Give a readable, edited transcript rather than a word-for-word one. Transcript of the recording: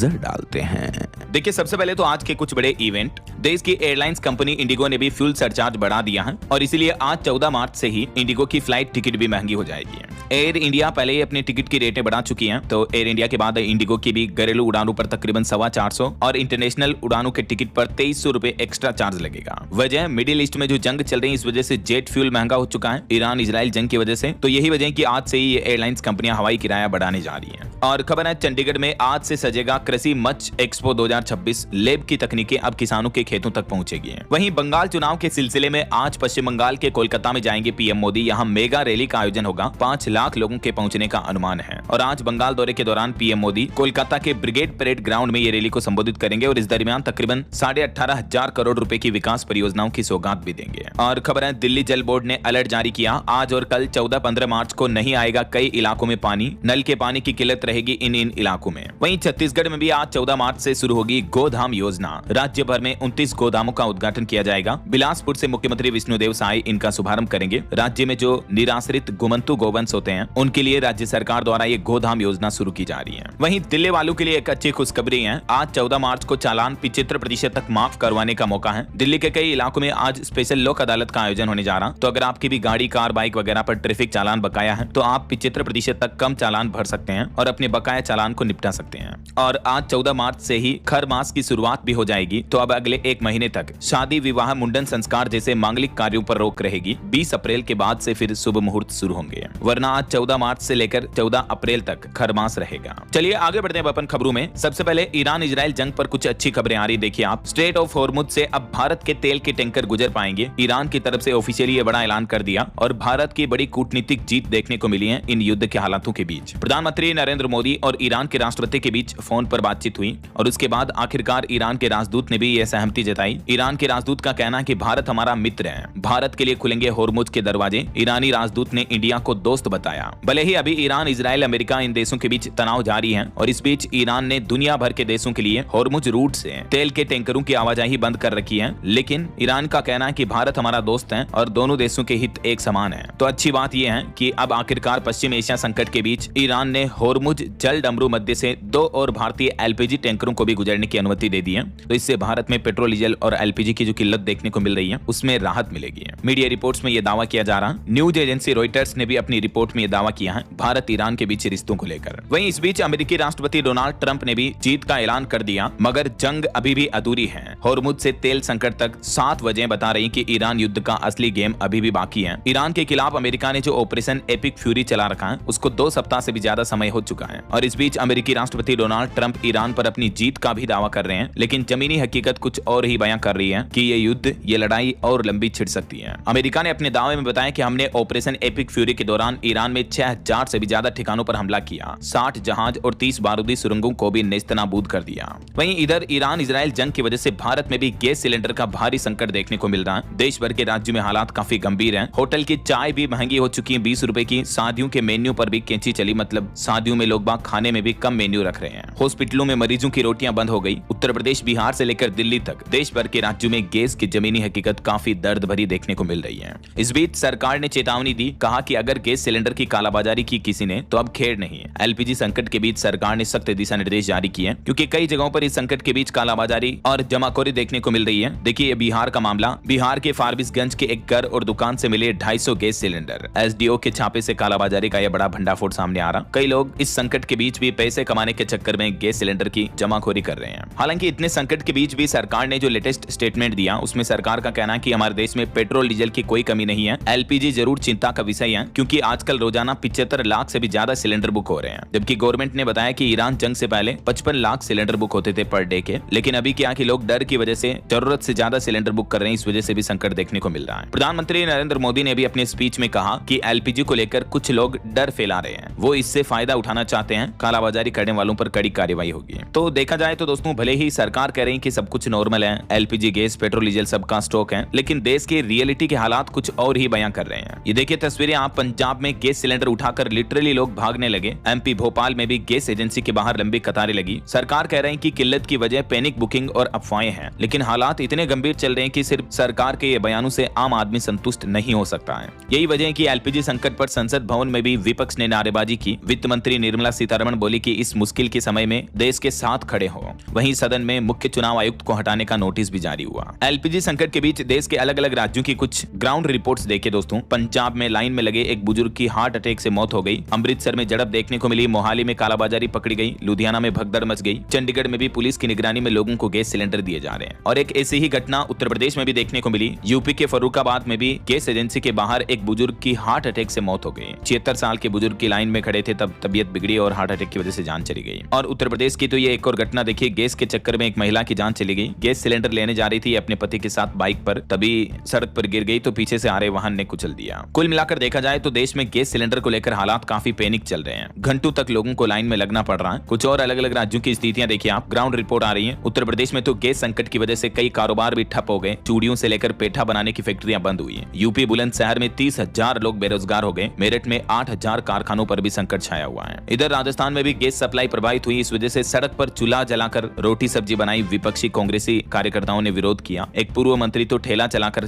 नजर डालते हैं। देखिए, सबसे पहले तो आज के कुछ बड़े इवेंट। देश की एयरलाइंस कंपनी इंडिगो ने भी फ्यूल सरचार्ज बढ़ा दिया है और इसीलिए आज 14 मार्च से ही इंडिगो की फ्लाइट टिकट भी महंगी हो जाएगी। एयर इंडिया पहले ही अपनी टिकट की रेटें बढ़ा चुकी हैं, तो एयर इंडिया के बाद इंडिगो की भी घरेलू उड़ानों पर तकरीबन 450 और इंटरनेशनल उड़ानों के टिकट पर 2300 रुपए एक्स्ट्रा चार्ज लगेगा। वजह मिडिल ईस्ट में जो जंग चल रही है, इस वजह से जेट फ्यूल महंगा हो चुका है, ईरान इजराइल जंग की वजह से। तो यही वजह है कि आज से ही ये एयरलाइंस कंपनियां हवाई किराया बढ़ाने जा रही हैं। और खबर है, चंडीगढ़ में आज से सजेगा कृषि मत्स्य एक्सपो 2026। लेब की तकनीकें अब किसानों के खेतों तक पहुंचेगी। वहीं बंगाल चुनाव के सिलसिले में आज पश्चिम बंगाल के कोलकाता में जाएंगे पीएम मोदी। यहां मेगा रैली का आयोजन होगा, 5 लाख लोगों के पहुंचने का अनुमान है। और आज बंगाल दौरे के दौरान पीएम मोदी कोलकाता के ब्रिगेड परेड ग्राउंड में ये रैली को संबोधित करेंगे और इस दरमियान तकरीबन 18,500 करोड़ रुपए की विकास परियोजनाओं की सौगात भी देंगे। और खबर है, दिल्ली जल बोर्ड ने अलर्ट जारी किया, आज और कल 14-15 मार्च को नहीं आएगा कई इलाकों में पानी, नल के पानी की किल्लत रहेगी इन इलाकों में। वहीं छत्तीसगढ़ में भी आज 14 मार्च से शुरू होगी गोधाम योजना। राज्य भर में 29 गोदामों का उद्घाटन किया जाएगा। बिलासपुर से मुख्यमंत्री विष्णुदेव साय इनका शुभारंभ करेंगे। राज्य में जो निराश्रित गुमंतु गोवंश होते हैं, उनके लिए राज्य सरकार द्वारा ये गोधाम योजना शुरू की जा रही है। वहीं दिल्ली वालों के लिए एक अच्छी खुशखबरी है, आज 14 मार्च को चालान 75% तक माफ करवाने का मौका है। दिल्ली के कई इलाकों में आज स्पेशल लोक अदालत का आयोजन होने जा रहा। तो अगर आपकी भी गाड़ी, कार, बाइक वगैरह पर ट्रैफिक चालान बकाया है, तो आप 75% तक कम चालान भर सकते हैं और अपने बकाया चालान को निपटा सकते हैं। और आज 14 मार्च से ही खर मास की शुरुआत भी हो जाएगी। तो अब अगले 1 महीने तक शादी, विवाह, मुंडन संस्कार जैसे मांगलिक कार्यों पर रोक रहेगी। 20 अप्रैल के बाद से फिर शुभ मुहूर्त शुरू होंगे, वरना आज 14 मार्च से लेकर 14 अप्रैल तक खरमास रहेगा। चलिए आगे बढ़ते हैं अपन खबरों में। सबसे पहले ईरान इजराइल जंग पर कुछ अच्छी खबरें आ रही। देखिए आप, स्ट्रेट ऑफ हॉर्मुज से अब भारत के तेल के टैंकर गुजर पाएंगे। ईरान की तरफ से ऑफिशियली ये बड़ा ऐलान कर दिया और भारत की बड़ी कूटनीतिक जीत देखने को मिली है इन युद्ध के हालातों के बीच। प्रधानमंत्री नरेंद्र मोदी और ईरान के राष्ट्रपति के बीच फोन पर बातचीत हुई और उसके बाद आखिरकार ईरान के राजदूत ने भी यह सहमति जताई। ईरान के राजदूत का कहना है कि भारत हमारा मित्र है, भारत के लिए खुलेंगे हॉर्मुज के दरवाजे। ईरानी राजदूत ने इंडिया को दोस्त बताया। भले ही अभी ईरान, इजराइल, अमेरिका इन देशों के बीच तनाव जारी है और इस बीच ईरान ने दुनिया भर के देशों के लिए हॉर्मुज रूट से तेल के टैंकरों की आवाजाही बंद कर रखी है, लेकिन ईरान का कहना है कि भारत हमारा दोस्त है और दोनों देशों के हित एक समान है। तो अच्छी बात यह है कि अब आखिरकार पश्चिम एशिया संकट के बीच ईरान ने हॉर्मुज जल डमरू मध्य से 2 और भारतीय एलपीजी टैंकरों को भी गुजरने की अनुमति दे दी है। तो इससे भारत में पेट्रोल, डीजल और एलपीजी की जो किल्लत देखने को मिल रही है, उसमें राहत मिलेगी। मीडिया रिपोर्ट्स में यह दावा किया जा रहा। न्यूज एजेंसी रॉयटर्स ने भी अपनी रिपोर्ट में यह दावा किया है भारत ईरान के बीच रिश्तों को लेकर। वहीं इस बीच अमेरिकी राष्ट्रपति डोनाल्ड ट्रंप ने भी जीत का ऐलान कर दिया, मगर जंग अभी भी अधूरी है। हॉर्मुज से तेल संकट तक 7 वजह बता रही कि ईरान युद्ध का असली गेम अभी भी बाकी है। ईरान के खिलाफ अमेरिका ने जो ऑपरेशन एपिक फ्यूरी चला रखा है, उसको 2 सप्ताह से भी ज्यादा समय हो चुका है। और इस बीच अमेरिकी राष्ट्रपति डोनाल्ड ट्रंप ईरान पर अपनी जीत का भी दावा कर रहे हैं, लेकिन जमीनी हकीकत कुछ और ही बयां कर रही है कि ये युद्ध, ये लड़ाई और लंबी छिड़ सकती है। अमेरिका ने अपने दावे में बताया कि हमने ऑपरेशन एपिक फ्यूरी के दौरान ईरान में 6000 से भी ज्यादा ठिकानों पर हमला किया, 60 जहाज और 30 बारूदी सुरंगों को भी नेस्तनाबूद कर दिया। वहीं इधर ईरान इजराइल जंग की वजह से भारत में भी गैस सिलेंडर का भारी संकट देखने को मिल रहा है। देश भर के राज्यों में हालात काफी गंभीर हैं। होटल की चाय भी महंगी हो चुकी है, 20 रुपए की। शादियों के मेन्यू पर भी कैंची चली, मतलब शादियों में लोग बाग खाने में भी कम मेन्यू रख रहे हैं। हॉस्पिटलों में मरीजों की रोटियां बंद हो गई। उत्तर प्रदेश, बिहार से लेकर दिल्ली तक देश भर के राज्यों में गैस की जमीनी हकीकत काफी दर्द भरी देखने को मिल रही है। इस बीच सरकार ने चेतावनी दी, कहा कि अगर गैस सिलेंडर की कालाबाजारी की किसी ने तो अब खेड़ नहीं है। एलपीजी संकट के बीच सरकार ने सख्त दिशा निर्देश जारी किए, क्योंकि कई जगहों पर इस संकट के बीच कालाबाजारी और जमाखोरी देखने को मिल रही है। देखिए बिहार का मामला। बिहार के फारबिसगंज के एक घर और दुकान से मिले 250 गैस सिलेंडर। एसडीओ के छापे से कालाबाजारी का यह बड़ा भंडाफोड़ सामने आ रहा। कई लोग इस संकट के बीच भी पैसे कमाने के चक्कर में गैस सिलेंडर की जमाखोरी कर रहे हैं। हालांकि इतने संकट के बीच भी सरकार ने जो लेटेस्ट स्टेटमेंट दिया, उसमें सरकार का कहना है कि हमारे देश में पेट्रोल, डीजल की कोई कमी नहीं है। एलपीजी जरूर चिंता का विषय है, क्योंकि आजकल रोजाना 75 लाख से भी ज्यादा सिलेंडर बुक हो रहे हैं। जबकि गवर्नमेंट ने बताया कि ईरान जंग से पहले 55 लाख सिलेंडर बुक होते थे पर डे के। लेकिन अभी क्या कि लोग डर की वजह से जरूरत से ज्यादा सिलेंडर बुक कर रहे हैं, इस वजह से भी संकट देखने को मिल रहा है। प्रधानमंत्री नरेंद्र मोदी ने भी अपने स्पीच में कहा कि एलपीजी को लेकर कुछ लोग डर फैला रहे हैं, वो इससे फायदा उठाना चाहते हैं। कालाबाजारी करने वालों पर कड़ी कार्रवाई होगी। तो देखा जाए तो दोस्तों, भले ही सरकार कह रही है कि सब कुछ नॉर्मल है, एलपीजी, गैस, पेट्रोल, डीजल सबका स्टॉक है, लेकिन देश के रियलिटी के हालात कुछ और ही बयां कर रहे हैं। ये देखिए तस्वीरें आप, पंजाब में गैस सिलेंडर उठाकर लिटरली लोग भागने लगे। एमपी भोपाल में भी गैस एजेंसी के बाहर लंबी कतारें लगी। सरकार कह रही है कि किल्लत की वजह पैनिक बुकिंग और अफवाहें हैं, लेकिन हालात इतने गंभीर चल रहे हैं कि सिर्फ सरकार के ये बयानों से आम आदमी संतुष्ट नहीं हो सकता है। यही वजह है कि एलपीजी संकट पर संसद भवन में भी विपक्ष ने नारेबाजी की। वित्त मंत्री निर्मला निर्मला सीतारमण बोली कि इस मुश्किल के समय में देश के साथ खड़े हो। वहीं सदन में मुख्य चुनाव आयुक्त को हटाने का नोटिस भी जारी हुआ। एलपीजी संकट के बीच देश के अलग अलग राज्यों की कुछ ग्राउंड रिपोर्ट्स देखे दोस्तों। पंजाब में लाइन में लगे एक बुजुर्ग की हार्ट अटैक से मौत हो गई। अमृतसर में झड़प देखने को मिली। मोहाली में कालाबाजारी पकड़ी गई। लुधियाना में भगदड़ मच गई। चंडीगढ़ में भी पुलिस की निगरानी में लोगों को गैस सिलेंडर दिए जा रहे हैं। और एक ऐसी ही घटना उत्तर प्रदेश में भी देखने को मिली। यूपी के फर्रुखाबाद में भी गैस एजेंसी के बाहर एक बुजुर्ग की हार्ट अटैक से मौत हो गई। 76 साल के बुजुर्ग की लाइन में खड़े थे, तब तबियत बिगड़ी और हार्ट अटैक की वजह से जान चली गई। और उत्तर प्रदेश की तो ये एक और घटना देखिए, गैस के चक्कर में एक महिला की जान चली गई। गैस सिलेंडर लेने जा रही थी अपने पति के साथ बाइक पर, तभी सड़क पर गिर गई तो पीछे से आ रहे वाहन ने कुचल दिया। कुल मिलाकर देखा जाए तो देश में गैस सिलेंडर को लेकर हालात काफी पैनिक चल रहे हैं। घंटों तक लोगों को लाइन में लगना पड़ रहा है। कुछ और अलग अलग राज्यों की स्थितियां देखिए आप। ग्राउंड रिपोर्ट आ रही है। उत्तर प्रदेश में तो गैस संकट की वजह से कई कारोबार भी ठप हो गए। चूड़ियों से लेकर पेठा बनाने की फैक्ट्रियां बंद हुई है। यूपी बुलंदशहर में 30,000 लोग बेरोजगार हो गए। मेरठ में 8,000 कारखानों पर भी संकट छाया हुआ है। इधर राजस्थान में भी गैस सप्लाई प्रभावित हुई। इस वजह से सड़क पर चूल्हा जलाकर रोटी सब्जी बनाई। विपक्षी कांग्रेसी कार्यकर्ताओं ने विरोध किया। एक पूर्व मंत्री तो ठेला चलाकर